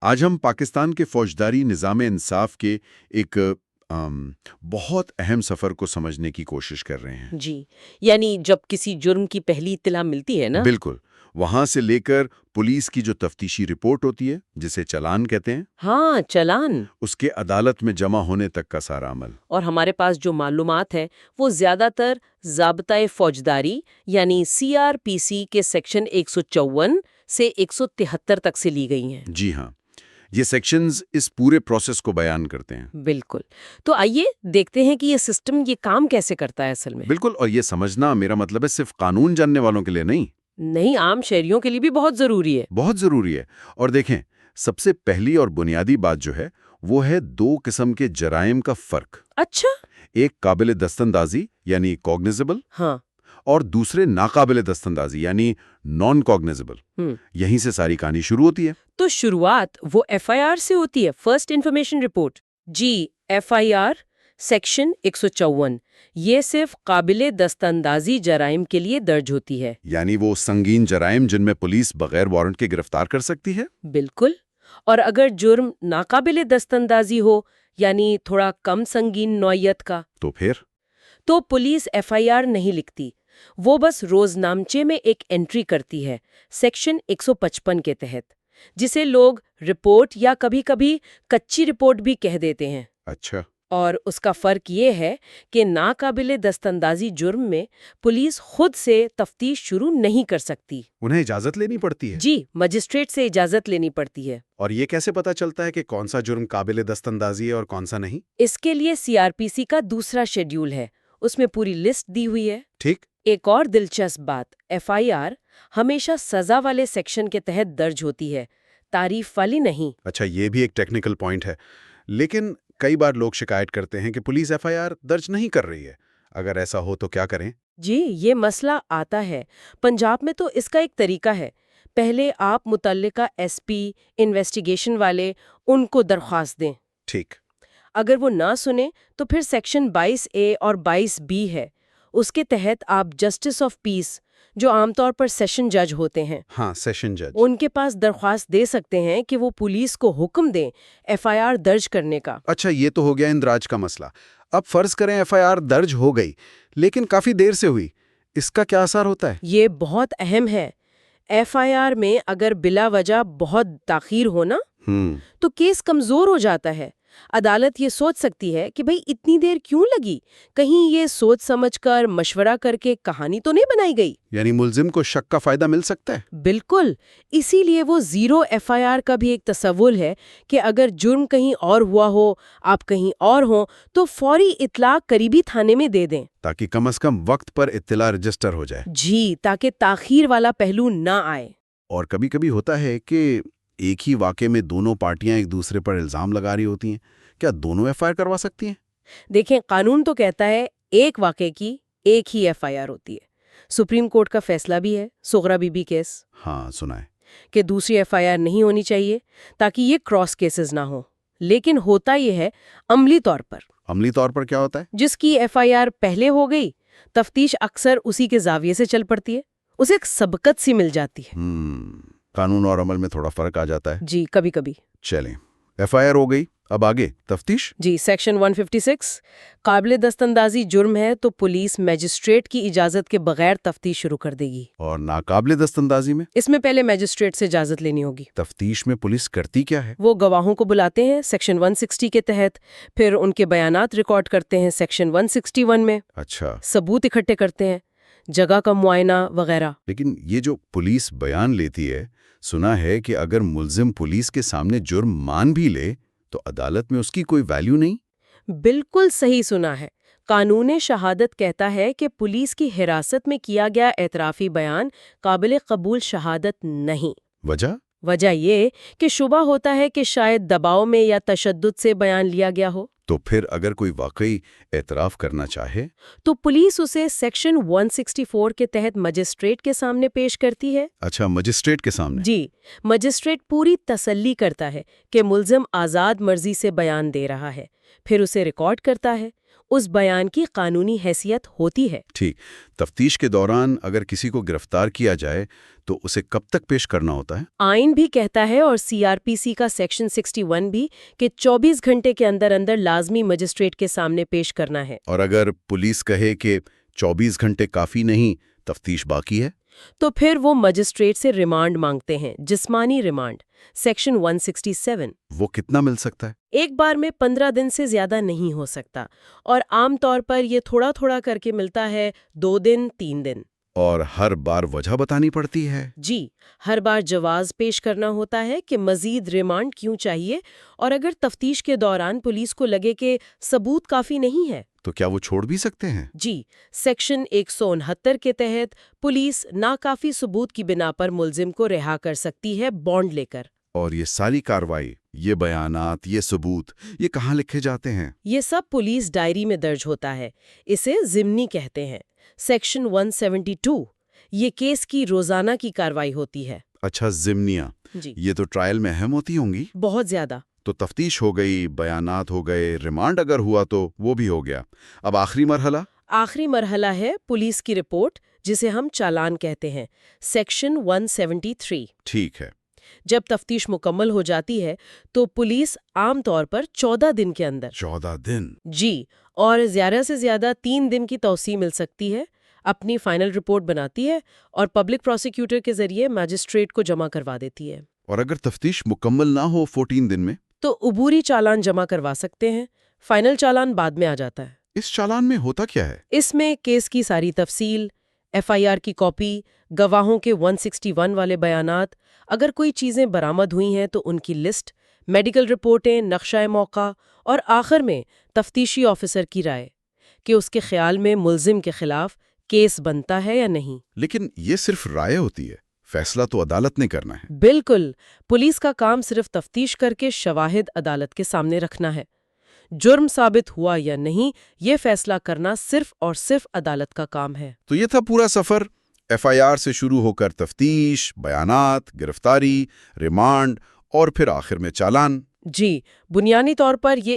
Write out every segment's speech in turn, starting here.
آج ہم پاکستان کے فوجداری نظام انصاف کے ایک بہت اہم سفر کو سمجھنے کی کوشش کر رہے ہیں۔ جی، یعنی جب کسی جرم کی پہلی اطلاع ملتی ہے نا۔ بالکل، وہاں سے لے کر پولیس کی جو تفتیشی رپورٹ ہوتی ہے جسے چلان کہتے ہیں، ہاں، چلان، اس کے عدالت میں جمع ہونے تک کا سارا عمل۔ اور ہمارے پاس جو معلومات ہے وہ زیادہ تر ضابطۂ فوجداری یعنی CRPC کے سیکشن 154 سے 173 تک سے لی گئی ہیں۔ جی ہاں، یہ سیکشنز اس پورے پروسیس کو بیان کرتے ہیں۔ بالکل، تو آئیے دیکھتے ہیں کہ یہ سسٹم یہ کام کیسے کرتا ہے اصل میں۔ بالکل، اور یہ سمجھنا میرا مطلب ہے صرف قانون جاننے والوں کے لیے نہیں، عام شہریوں کے لیے بھی بہت ضروری ہے۔ بہت ضروری ہے۔ اور دیکھیں، سب سے پہلی اور بنیادی بات جو ہے وہ ہے دو قسم کے جرائم کا فرق۔ اچھا، ایک قابل دستاندازی یعنی کوگنیزیبل، ہاں، اور دوسرے ناقابل دستاندازی یعنی نان کوگنیزیبل۔ یہیں سے ساری کہانی شروع ہوتی ہے۔ تو شروعات وہ FIR سے ہوتی ہے، فرسٹ انفارمیشن رپورٹ۔ جی، FIR سیکشن 154 یہ صرف قابل دستاندازی جرائم کے لیے درج ہوتی ہے۔ یعنی وہ سنگین جرائم جن میں پولیس بغیر وارنٹ کے گرفتار کر سکتی ہے۔ بالکل، اور اگر جرم ناقابل دستاندازی ہو یعنی تھوڑا کم سنگین نوعیت کا تو پولیس FIR نہیں لکھتی، وہ بس روزنامچے میں ایک انٹری کرتی ہے سیکشن 155 کے تحت، جسے لوگ رپورٹ یا کبھی کبھی کچی رپورٹ بھی کہہ دیتے ہیں۔ اچھا، اور اس کا فرق یہ ہے کہ ناقابل دستاندازی جرم میں پولیس خود سے تفتیش شروع نہیں کر سکتی، انہیں اجازت لینی پڑتی ہے۔ جی، مجسٹریٹ سے اجازت لینی پڑتی ہے۔ اور یہ کیسے پتا چلتا ہے کہ کون سا جرم قابل دستاندازی ہے اور کون سا نہیں؟ اس کے لیے CRPC کا دوسرا شیڈیول ہے، اس میں پوری لسٹ دی ہوئی ہے۔ ٹھیک۔ ایک اور دلچسپ بات، FIR ہمیشہ سزا والے سیکشن کے تحت درج ہوتی ہے، تعریف والی نہیں۔ اچھا، یہ بھی ایک ٹیکنیکل پوائنٹ ہے، لیکن کئی بار لوگ شکایت کرتے ہیں کہ پولیس FIR درج نہیں کر رہی ہے۔ اگر ایسا ہو تو کیا کریں؟ جی، یہ مسئلہ آتا ہے۔ پنجاب میں تو اس کا ایک طریقہ ہے، پہلے آپ متعلقہ SP انویسٹیگیشن والے ان کو درخواست دیں۔ ٹھیک۔ اگر وہ نہ سنیں تو پھر سیکشن 22A اور 22B ہے، اس کے تحت آپ جسٹس آف پیس جو عام طور پر سیشن جج ہوتے ہیں، ہاں، سیشن جج، ان کے پاس درخواست دے سکتے ہیں کہ وہ پولیس کو حکم دیں FIR درج کرنے کا۔ اچھا، یہ تو ہو گیا اندراج کا مسئلہ۔ اب فرض کریں FIR درج ہو گئی لیکن کافی دیر سے ہوئی، اس کا کیا اثر ہوتا ہے؟ یہ بہت اہم ہے۔ FIR میں اگر بلا وجہ بہت تاخیر ہو نا تو کیس کمزور ہو جاتا ہے۔ عدالت یہ سوچ سکتی ہے کہ بھئی اتنی دیر کیوں لگی، کہیں یہ سوچ سمجھ کر مشورہ کر کے کہانی تو نہیں بنائی گئی۔ یعنی ملزم کو شک کا فائدہ مل سکتا ہے۔ بالکل، اسی لیے وہ زیرو FIR کا بھی ایک تصور ہے کہ اگر جرم کہیں اور ہوا ہو، آپ کہیں اور ہوں، تو فوری اطلاع قریبی تھانے میں دے دیں، تاکہ کم از کم وقت پر اطلاع رجسٹر ہو جائے۔ جی، تاکہ تاخیر والا پہلو نہ آئے۔ اور کبھی کبھی ہوتا ہے کہ ایک ہی واقعے میں دونوں پارٹیاں ایک دوسرے پر الزام لگا رہی ہوتی ہیں، کیا دونوں FIR کروا سکتی ہیں؟ دیکھیں، قانون تو کہتا ہے ایک واقعے کی ایک ہی FIR ہوتی ہے۔ سپریم کورٹ کا فیصلہ بھی ہے، سغرا بی بی کیس، ہاں، سنا ہے کہ دوسری FIR نہیں ہونی چاہیے تاکہ یہ کراس کیسز نہ ہوں۔ لیکن ہوتا یہ ہے عملی طور پر۔ عملی طور پر کیا ہوتا ہے؟ جس کی FIR پہلے ہو گئی، تفتیش اکثر اسی کے زاویے سے چل پڑتی ہے، اسے ایک سبقت سی مل جاتی ہے۔ قانون اور عمل میں تھوڑا فرق آ جاتا ہے۔ جی، کبھی کبھی۔ چلیں، FIR ہو گئی، اب آگے تفتیش۔ جی، سیکشن 156 قابل دستاندازی جرم ہے تو پولیس میجسٹریٹ کی اجازت کے بغیر تفتیش شروع کر دے گی۔ اور ناقابل دستاندازی میں؟ اس میں پہلے میجسٹریٹ سے اجازت لینی ہوگی۔ تفتیش میں پولیس کرتی کیا ہے؟ وہ گواہوں کو بلاتے ہیں سیکشن 160 کے تحت، پھر ان کے بیانات ریکارڈ کرتے ہیں سیکشن 161 میں، اچھا، ثبوت اکٹھے کرتے ہیں، جگہ کا معائنہ وغیرہ۔ لیکن یہ جو پولیس بیان لیتی ہے، سنا ہے کہ اگر ملزم پولیس کے سامنے جرم مان بھی لے تو عدالت میں اس کی کوئی ویلیو نہیں۔ بالکل صحیح سنا ہے۔ قانون شہادت کہتا ہے کہ پولیس کی حراست میں کیا گیا اعترافی بیان قابل قبول شہادت نہیں۔ وجہ یہ کہ شبہ ہوتا ہے کہ شاید دباؤ میں یا تشدد سے بیان لیا گیا ہو۔ تو پھر اگر کوئی واقعی اعتراف کرنا چاہے تو پولیس اسے سیکشن 164 کے تحت مجسٹریٹ کے سامنے پیش کرتی ہے۔ اچھا، مجسٹریٹ کے سامنے؟ جی، مجسٹریٹ پوری تسلی کرتا ہے کہ ملزم آزاد مرضی سے بیان دے رہا ہے، پھر اسے ریکارڈ کرتا ہے، اس بیان کی قانونی حیثیت ہوتی ہے۔ ٹھیک، تفتیش کے دوران اگر کسی کو گرفتار کیا جائے تو اسے کب تک پیش کرنا ہوتا ہے؟ آئین بھی کہتا ہے اور CRPC کا سیکشن 61 بھی کہ 24 گھنٹے کے اندر اندر لازمی مجسٹریٹ کے سامنے پیش کرنا ہے۔ اور اگر پولیس کہے کہ 24 گھنٹے کافی نہیں، تفتیش باقی ہے، تو پھر وہ مجسٹریٹ سے ریمانڈ مانگتے ہیں، جسمانی ریمانڈ، سیکشن 167۔ وہ کتنا مل سکتا ہے؟ ایک بار میں 15 دن سے زیادہ نہیں ہو سکتا، اور عام طور پر یہ تھوڑا تھوڑا کر کے ملتا ہے، 2 دن 3 دن۔ اور ہر بار وجہ بتانی پڑتی ہے؟ جی، ہر بار جواز پیش کرنا ہوتا ہے کہ مزید ریمانڈ کیوں چاہیے، اور اگر تفتیش کے دوران پولیس کو لگے کہ ثبوت کافی نہیں ہے تو کیا وہ چھوڑ بھی سکتے ہیں؟ جی، سیکشن 169 کے تحت پولیس ناکافی ثبوت کی بنا پر ملزم کو رہا کر سکتی ہے، بانڈ لے کر۔ اور یہ ساری کارروائی، یہ بیانات، یہ ثبوت، یہ کہاں لکھے جاتے ہیں؟ یہ سب پولیس ڈائری میں درج ہوتا ہے، اسے ضمنی کہتے ہیں۔ سیکشن 172 یہ کیس کی روزانہ کی کارروائی ہوتی ہے۔ اچھا، ضمنیہ، جی، یہ تو ٹرائل میں اہم ہوتی ہوں گی۔ بہت زیادہ۔ تو تفتیش ہو گئی، بیانات ہو گئے، ریمانڈ اگر ہوا تو وہ بھی ہو گیا۔ اب آخری مرحلہ؟ آخری مرحلہ ہے پولیس کی رپورٹ، جسے ہم چالان کہتے ہیں، سیکشن 173۔ ٹھیک ہے۔ جب تفتیش مکمل ہو جاتی ہے تو پولیس عام طور پر 14 دن کے اندر 14 دن؟ جی، اور زیادہ سے زیادہ 3 دن کی توسیع مل سکتی ہے، اپنی فائنل رپورٹ بناتی ہے اور پبلک پروسیکیوٹر کے ذریعے میجسٹریٹ کو جمع کروا دیتی ہے۔ اور اگر تفتیش مکمل نہ ہو 14 دن میں؟ تو عبوری چالان جمع کروا سکتے ہیں، فائنل چالان بعد میں آ جاتا ہے۔ اس چالان میں ہوتا کیا ہے؟ اس میں کیس کی ساری تفصیل، FIR کی کاپی، گواہوں کے 161 والے بیانات، اگر کوئی چیزیں برآمد ہوئی ہیں تو ان کی لسٹ، میڈیکل رپورٹیں، نقشہ موقع، اور آخر میں تفتیشی آفیسر کی رائے کہ اس کے خیال میں ملزم کے خلاف کیس بنتا ہے یا نہیں۔ لیکن یہ صرف رائے ہوتی ہے، فیصلہ تو عدالت نے کرنا ہے۔ بالکل، پولیس کا کام صرف تفتیش کر کے شواہد عدالت کے سامنے رکھنا ہے۔ جرم ثابت ہوا یا نہیں، یہ فیصلہ کرنا صرف اور صرف عدالت کا کام ہے۔ تو یہ تھا پورا سفر، FIR سے شروع ہو کر تفتیش، بیانات، گرفتاری، ریمانڈ، اور پھر آخر میں چالان۔ جی، بنیادی طور پر یہ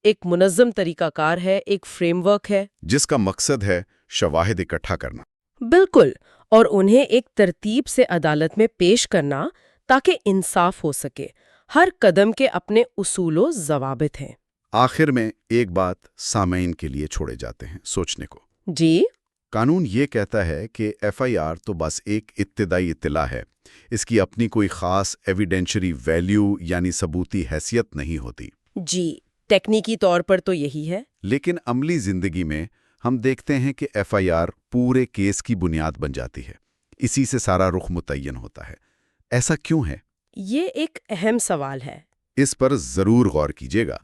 ایک منظم طریقہ کار ہے، ایک فریم ورک ہے جس کا مقصد ہے شواہد اکٹھا کرنا۔ بالکل، اور انہیں ایک ترتیب سے عدالت میں پیش کرنا تاکہ انصاف ہو سکے۔ ہر قدم کے اپنے اصول و ضوابط ہیں۔ آخر میں ایک بات سامعین کے لیے چھوڑے جاتے ہیں سوچنے کو۔ جی، قانون یہ کہتا ہے کہ FIR تو بس ایک ابتدائی اطلاع ہے، اس کی اپنی کوئی خاص ایویڈینشری ویلیو یعنی ثبوتی حیثیت نہیں ہوتی۔ جی، ٹیکنیکی طور پر تو یہی ہے۔ لیکن عملی زندگی میں ہم دیکھتے ہیں کہ FIR پورے کیس کی بنیاد بن جاتی ہے، اسی سے سارا رخ متعین ہوتا ہے۔ ایسا کیوں ہے؟ یہ ایک اہم سوال ہے۔ اس پر ضرور غور کیجیے گا۔